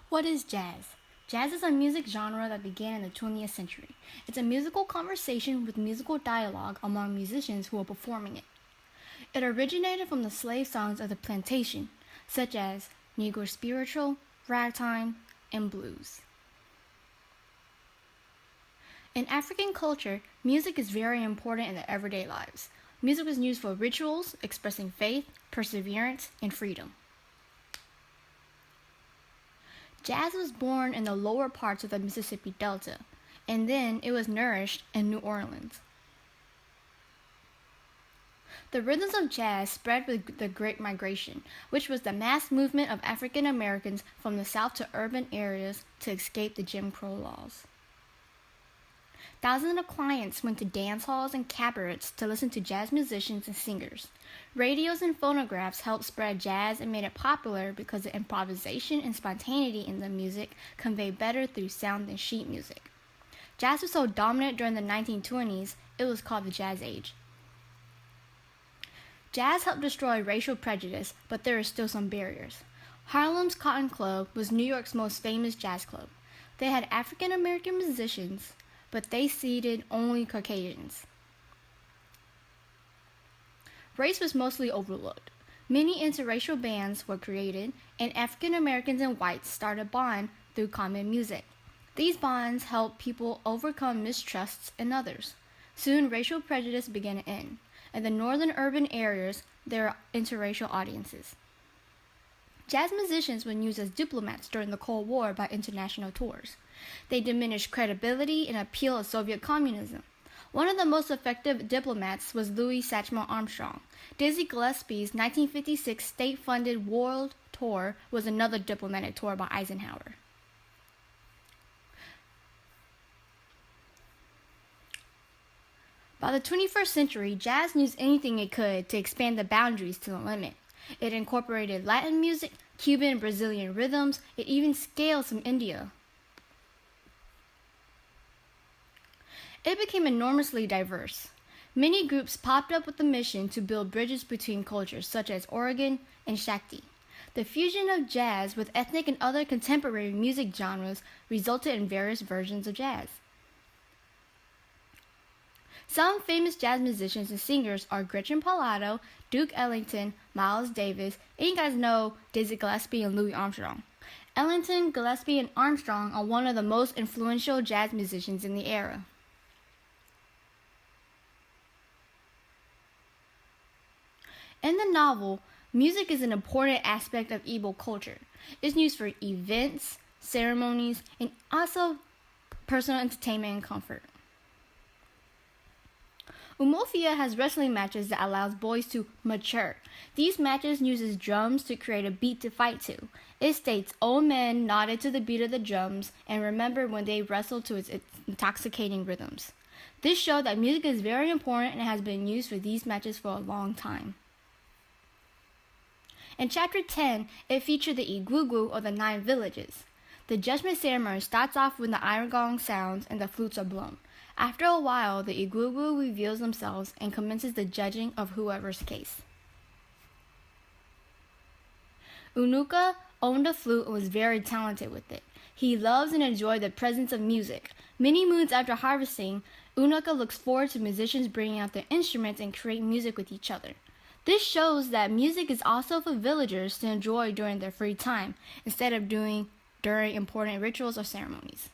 What is jazz? Jazz is a music genre that began in the 20th century. It's a musical conversation with musical dialogue among musicians who are performing it. It originated from the slave songs of the plantation, such as Negro spiritual, ragtime, and blues. In African culture, music is very important in their everyday lives. Music is used for rituals, expressing faith, perseverance, and freedom. Jazz was born in the lower parts of the Mississippi Delta, and then it was nourished in New Orleans. The rhythms of jazz spread with the Great Migration, which was the mass movement of African Americans from the South to urban areas to escape the Jim Crow laws. Thousands of clients went to dance halls and cabarets to listen to jazz musicians and singers. Radios and phonographs helped spread jazz and made it popular because the improvisation and spontaneity in the music conveyed better through sound than sheet music. Jazz was so dominant during the 1920s, it was called the Jazz Age. Jazz helped destroy racial prejudice, but there are still some barriers. Harlem's Cotton Club was New York's most famous jazz club. They had African American musicians, but they seated only Caucasians. Race was mostly overlooked. Many interracial bands were created, and African Americans and whites started a bond through common music. These bonds helped people overcome mistrusts in others. Soon, racial prejudice began to end. In the northern urban areas, there are interracial audiences. Jazz musicians were used as diplomats during the Cold War by international tours. They diminished credibility and appeal of Soviet communism. One of the most effective diplomats was Louis Satchmo Armstrong. Dizzy Gillespie's 1956 state-funded world tour was another diplomatic tour by Eisenhower. By the 21st century, jazz used anything it could to expand the boundaries to the limit. It incorporated Latin music, Cuban and Brazilian rhythms, it even scales from India. It became enormously diverse. Many groups popped up with the mission to build bridges between cultures, such as Organ and Shakti. The fusion of jazz with ethnic and other contemporary music genres resulted in various versions of jazz. Some famous jazz musicians and singers are Gretchen Parlato, Duke Ellington, Miles Davis, and you guys know Dizzy Gillespie and Louis Armstrong. Ellington, Gillespie, and Armstrong are one of the most influential jazz musicians in the era. In the novel, music is an important aspect of Igbo culture. It's used for events, ceremonies, and also personal entertainment and comfort. Umofia has wrestling matches that allows boys to mature. These matches uses drums to create a beat to fight to. It states old men nodded to the beat of the drums and remembered when they wrestled to its intoxicating rhythms. This showed that music is very important and has been used for these matches for a long time. In Chapter 10, it featured the Igwugwu, or the 9 villages. The judgment ceremony starts off when the iron gong sounds and the flutes are blown. After a while, the Igwugwu reveals themselves and commences the judging of whoever's case. Unuka owned a flute and was very talented with it. He loves and enjoys the presence of music. Many moons after harvesting, Unuka looks forward to musicians bringing out their instruments and create music with each other. This shows that music is also for villagers to enjoy during their free time, instead of doing during important rituals or ceremonies.